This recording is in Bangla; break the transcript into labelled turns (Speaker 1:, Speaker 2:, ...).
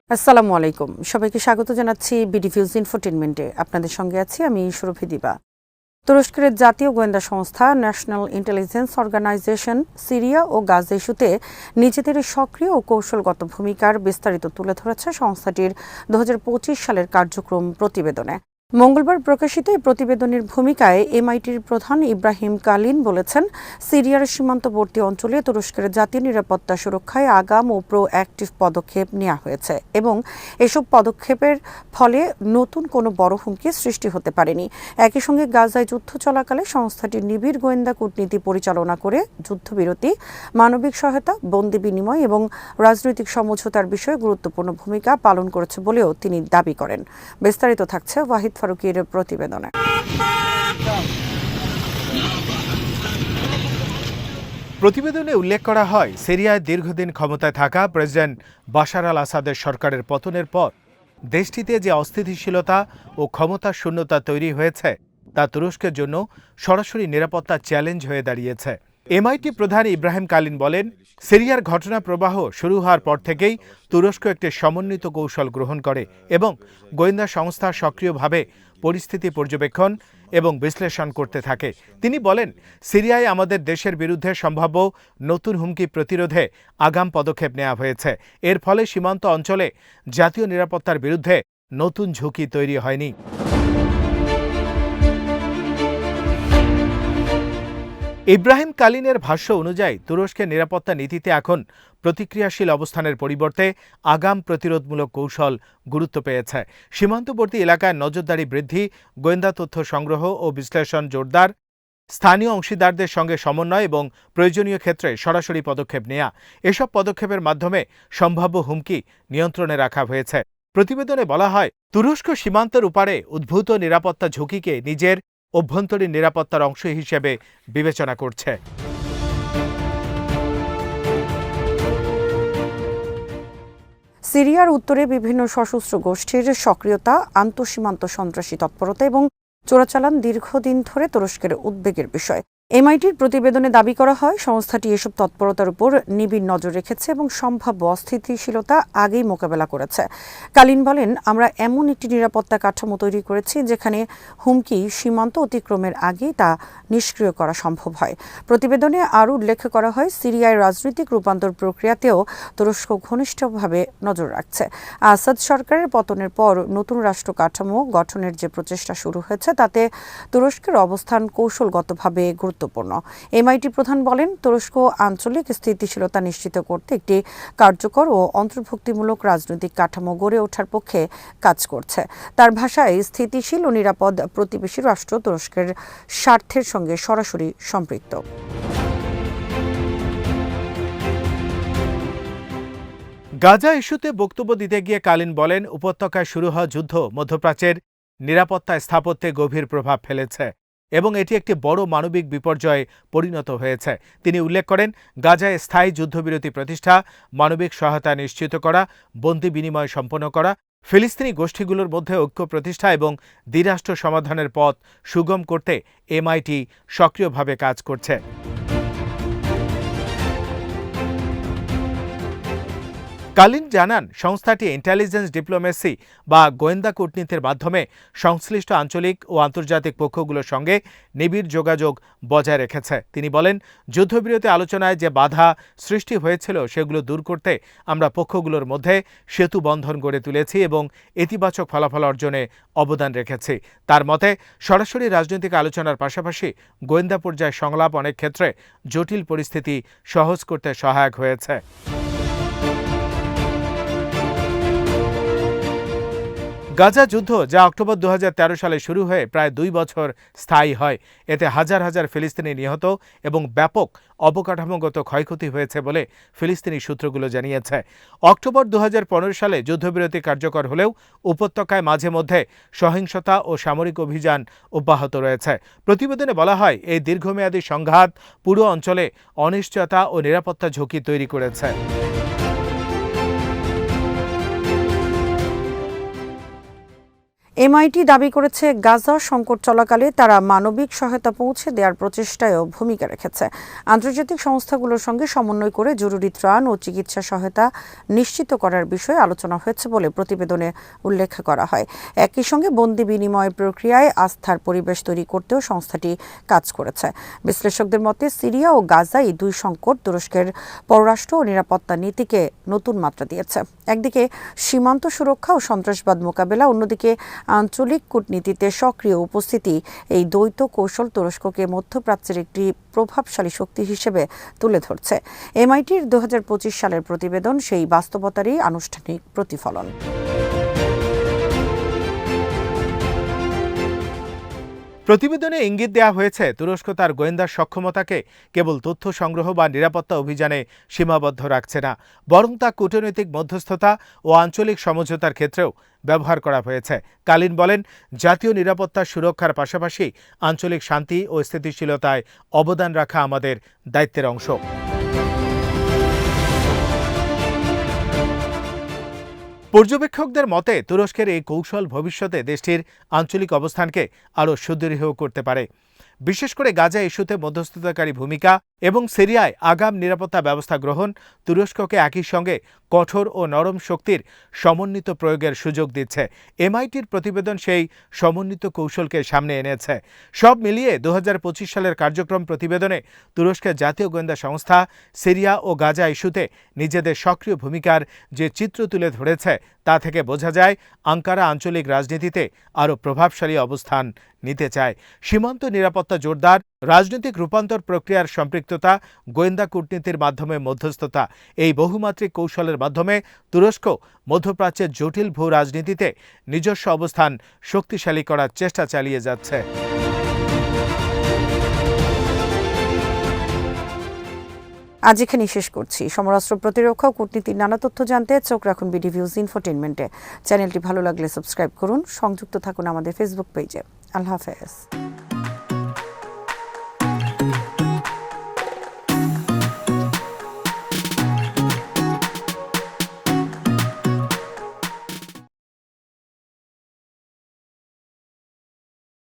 Speaker 1: আসসালামু আলাইকুম। সবাইকে স্বাগত জানাচ্ছি বিডিভিউজ ইনফোটেইনমেন্টে। আপনাদের সঙ্গে আছি আমি সুরভি দিবা। তুরস্কের জাতীয় গোয়েন্দা সংস্থা ন্যাশনাল ইন্টেলিজেন্স অর্গানাইজেশন সিরিয়া ও গাজা ইস্যুতে নিজেদের সক্রিয় ও কৌশলগত ভূমিকার বিস্তারিত তুলে ধরেছে সংস্থাটির 2025 সালের কার্যক্রম প্রতিবেদনে। মঙ্গলবার প্রকাশিত এই প্রতিবেদনের ভূমিকায় এমআইটির প্রধান ইব্রাহিম কালিন বলেছেন, সিরিয়ার সীমান্তবর্তী অঞ্চলে তুরস্কের জাতীয় নিরাপত্তা সুরক্ষায় আগাম ও প্রোঅ্যাক্টিভ পদক্ষেপ নেওয়া হয়েছে এবং এসব পদক্ষেপের ফলে নতুন কোনো বড় হুমকি সৃষ্টি হতে পারেনি। একই সঙ্গে গাজায় যুদ্ধ চলাকালে সংস্থাটির নিবিড় গোয়েন্দা কূটনীতি পরিচালনা করে যুদ্ধবিরতি, মানবিক সহায়তা, বন্দি বিনিময় এবং রাজনৈতিক সমঝোতার বিষয়ে গুরুত্বপূর্ণ ভূমিকা পালন করেছে বলেও তিনি দাবি করেন। বিস্তারিত থাকছে ওয়াহিদ ফারুকীর প্রতিবেদনে।
Speaker 2: প্রতিবেদনে উল্লেখ করা হয়, সিরিয়ায় দীর্ঘদিন ক্ষমতায় থাকা প্রেসিডেন্ট বাশার আল আসাদের সরকারের পতনের পর দেশটিতে যে অস্থিতিশীলতা ও ক্ষমতা শূন্যতা তৈরি হয়েছে তা তুরস্কের জন্য সরাসরি নিরাপত্তা চ্যালেঞ্জ হয়ে দাঁড়িয়েছে। এমআইটি প্রধান ইব্রাহিম কালিন বলেন, সিরিয়ার ঘটনা প্রবাহ শুরু হওয়ার পর থেকেই তুরস্ক একটি সমন্বিত কৌশল গ্রহণ করে এবং গোয়েন্দা সংস্থা সক্রিয়ভাবে পরিস্থিতি পর্যবেক্ষণ এবং বিশ্লেষণ করতে থাকে। তিনি বলেন, সিরিয়ায় আমাদের দেশের বিরুদ্ধে সম্ভাব্য নতুন হুমকি প্রতিরোধে আগাম পদক্ষেপ নেওয়া হয়েছে। এর ফলে সীমান্ত অঞ্চলে জাতীয় নিরাপত্তার বিরুদ্ধে নতুন ঝুঁকি তৈরি হয়নি। ইব্রাহিম কালিনের ভাষ্য অনুযায়ী তুরস্কের নিরাপত্তা নীতিতে এখন প্রতিক্রিয়াশীল অবস্থানের পরিবর্তে আগাম প্রতিরোধমূলক কৌশল গুরুত্ব পেয়েছে। সীমান্তবর্তী এলাকায় নজরদারি বৃদ্ধি, গোয়েন্দা তথ্য সংগ্রহ ও বিশ্লেষণ জোরদার, স্থানীয় অংশীদারদের সঙ্গে সমন্বয় এবং প্রয়োজনীয় ক্ষেত্রে সরাসরি পদক্ষেপ নেওয়া, এসব পদক্ষেপের মাধ্যমে সম্ভাব্য হুমকি নিয়ন্ত্রণে রাখা হয়েছে। প্রতিবেদনে বলা হয়, তুরস্ক সীমান্তের উপারে উদ্ভূত নিরাপত্তা ঝুঁকিকে নিজের অভ্যন্তরীণ নিরাপত্তার অংশ হিসেবে বিবেচনা করছে।
Speaker 1: সিরিয়ার উত্তরে বিভিন্ন সশস্ত্র গোষ্ঠীর সক্রিয়তা, আন্তঃসীমান্ত সন্ত্রাসী তৎপরতা এবং চোরাচালান দীর্ঘদিন ধরে তুরস্কের উদ্বেগের বিষয়। এমআইটির প্রতিবেদনে দাবি করা হয়, সংস্থাটি এসব তৎপরতার উপর নিবিড় নজর রেখেছে এবং সম্ভাব্য অস্থিতিশীলতা আগেই মোকাবেলা করেছে। কালিন বলেন, আমরা এমন একটি নিরাপত্তা কাঠামো তৈরি করেছি যেখানে হুমকি সীমান্ত অতিক্রমের আগেই তা নিষ্ক্রিয় করা সম্ভব হয়। প্রতিবেদনে আরও উল্লেখ করা হয়, সিরিয়ায় রাজনৈতিক রূপান্তর প্রক্রিয়াতেও তুরস্ক ঘনিষ্ঠভাবে নজর রাখছে। আসাদ সরকারের পতনের পর নতুন রাষ্ট্র কাঠামো গঠনের যে প্রচেষ্টা শুরু হয়েছে তাতে তুরস্কের অবস্থান কৌশলগতভাবে গুরুত্বপূর্ণ। এমআইটি প্রধান বলেন, তুরস্ক আঞ্চলিক স্থিতিশীলতা নিশ্চিত করতে একটি কার্যকর ও অন্তর্ভুক্তিমূলক রাজনৈতিক কাঠামো গড়ে ওঠার পক্ষে কাজ করছে। তার ভাষায়, স্থিতিশীল ও নিরাপদ প্রতিবেশী রাষ্ট্র তুরস্কের স্বার্থের সঙ্গে সরাসরি সম্পৃক্ত।
Speaker 2: গাজা ইস্যুতে বক্তব্য দিতে গিয়ে কালিন বলেন, উপত্যকায় শুরু হওয়া যুদ্ধ মধ্যপ্রাচ্যের নিরাপত্তা স্থাপত্যে গভীর প্রভাব ফেলেছে এবং এটি একটি বড় মানবিক বিপর্যয়ে পরিণত হয়েছে। তিনি উল্লেখ করেন, গাজায় স্থায়ী যুদ্ধবিরতি প্রতিষ্ঠা, মানবিক সহায়তা নিশ্চিত করা, বন্দি বিনিময় সম্পন্ন করা, ফিলিস্তিনি গোষ্ঠীগুলোর মধ্যে ঐক্য প্রতিষ্ঠা এবং দ্বিরাষ্ট্র সমাধানের পথ সুগম করতে এমআইটি সক্রিয়ভাবে কাজ করছে। কালিন জানান, সংস্থাটি ইন্টেলিজেন্স ডিপ্লোমেসি বা গোয়েন্দা কূটনীতির মাধ্যমে সংশ্লিষ্ট আঞ্চলিক ও আন্তর্জাতিক পক্ষগুলোর সঙ্গে নিবিড় যোগাযোগ বজায় রেখেছে। তিনি বলেন, যুদ্ধবিরতি আলোচনায় যে বাধা সৃষ্টি হয়েছিল সেগুলো দূর করতে আমরা পক্ষগুলোর মধ্যে সেতু বন্ধন গড়ে তুলেছি এবং ইতিবাচক ফলাফল অর্জনে অবদান রেখেছি। তার মতে, সরাসরি রাজনৈতিক আলোচনার পাশাপাশি গোয়েন্দা পর্যায়ে সংলাপ অনেক ক্ষেত্রে জটিল পরিস্থিতি সহজ করতে সহায়ক হয়েছে। গাজা যুদ্ধ, যা অক্টোবর 2013 সালে শুরু হয়ে প্রায় 2 বছর স্থায়ী হয়, এতে হাজার হাজার ফিলিস্তিনি নিহত এবং ব্যাপক অবকাঠামোগত ক্ষয়ক্ষতি হয়েছে বলে ফিলিস্তিনি সূত্রগুলো জানিয়েছে। অক্টোবর 2015 সালে যুদ্ধবিরতি কার্যকর হলেও উপত্যকায় মাঝে মধ্যে সহিংসতা ও সামরিক অভিযান অব্যাহত রয়েছে। প্রতিবেদনে বলা হয়, এই দীর্ঘমেয়াদী সংঘাত পুরো অঞ্চলে অনিশ্চয়তা ও নিরাপত্তা ঝুঁকি তৈরি করেছে।
Speaker 1: এমআইটি দাবি করেছে গাজা সংকট চলাকালে তারা মানবিক সহায়তা পৌঁছে দেওয়ার প্রচেষ্টায়ও ভূমিকা রেখেছে। আন্তর্জাতিক সংস্থাগুলোর সঙ্গে সমন্বয় করে জরুরি ত্রাণ ও চিকিৎসা সহায়তা নিশ্চিত করার বিষয়ে আলোচনা হয়েছে বলে প্রতিবেদনে উল্লেখ করা হয়। একই সঙ্গে বন্দি বিনিময় প্রক্রিয়ায় আস্থার পরিবেশ তৈরি করতেও সংস্থাটি কাজ করেছে। বিশ্লেষকদের মতে সিরিয়া ও গাজা এই দুই সংকট তুরস্কের পররাষ্ট্র ও নিরাপত্তা নীতিকে নতুন মাত্রা দিয়েছে। একদিকে সীমান্ত সুরক্ষা ও সন্ত্রাসবাদ মোকাবেলা, অন্যদিকে আঞ্চলিক কূটনীতিতে সক্রিয় উপস্থিতি, এই দ্বৈত কৌশল তুরস্ককে মধ্যপ্রাচ্যের একটি প্রভাবশালী শক্তি হিসেবে তুলে ধরছে। এমআইটির 2025 সালের প্রতিবেদন সেই বাস্তবতারই আনুষ্ঠানিক প্রতিফলন।
Speaker 2: প্রতিবেদনে ইঙ্গিত দেওয়া হয়েছে তুরস্ক তার গোয়েন্দা সক্ষমতাকে কেবল তথ্য সংগ্রহ বা নিরাপত্তা অভিযানে সীমাবদ্ধ রাখছে না, বরং তা কূটনৈতিক মধ্যস্থতা ও আঞ্চলিক সমঝোতার ক্ষেত্রেও ব্যবহার করা হয়েছে। কালিন বলেন, জাতীয় নিরাপত্তা সুরক্ষার পাশাপাশি আঞ্চলিক শান্তি ও স্থিতিশীলতায় অবদান রাখা আমাদের দায়িত্বের অংশ। পর্যবেক্ষকদের মতে তুরস্কের এই কৌশল ভবিষ্যতে দেশটির আঞ্চলিক অবস্থানকে আরও সুদৃঢ় করতে পারে, বিশেষ করে গাজা ইস্যুতে মধ্যস্থতাকারী ভূমিকা এবং সিরিয়ায় আগাম নিরাপত্তা ব্যবস্থা গ্রহণ তুরস্ককে একই সঙ্গে কঠোর ও নরম শক্তির সমন্বিত প্রয়োগের সুযোগ দিচ্ছে। এমআইটির প্রতিবেদন সেই সমন্বিত কৌশলকে সামনে এনেছে। সব মিলিয়ে 2025 সালের কার্যক্রম প্রতিবেদনে তুরস্কের জাতীয় গোয়েন্দা সংস্থা সিরিয়া ও গাজা ইস্যুতে নিজেদের সক্রিয় ভূমিকার যে চিত্র তুলে ধরেছে তা থেকে বোঝা যায় আঙ্কারা আঞ্চলিক রাজনীতিতে আরও প্রভাবশালী অবস্থান নিতে চায়। সীমান্ত নিরাপত্তা জোরদার, রাজনৈতিক রূপান্তর প্রক্রিয়ার সম্পৃক্ততা, গোয়েন্দা কূটনীতির মাধ্যমে মধ্যস্থতা, এই বহুমাত্রিক কৌশলের মাধ্যমে তুরস্ক মধ্যপ্রাচ্যের জটিল ভূ রাজনীতিতে নিজস্ব অবস্থান শক্তিশালী করার চেষ্টা চালিয়ে যাচ্ছে।
Speaker 1: আজ এখানেই শেষ করছি। সমরাস্ত্র, প্রতিরক্ষা ও কূটনীতির নানা তথ্য জানতে চোখ রাখুন বিডিভিউজ ইনফোটেইনমেন্টে। চ্যানেলটি ভালো লাগলে সাবস্ক্রাইব করুন, সংযুক্ত থাকুন আমাদের ফেসবুক পেজে। আল্লাহ হাফেজ।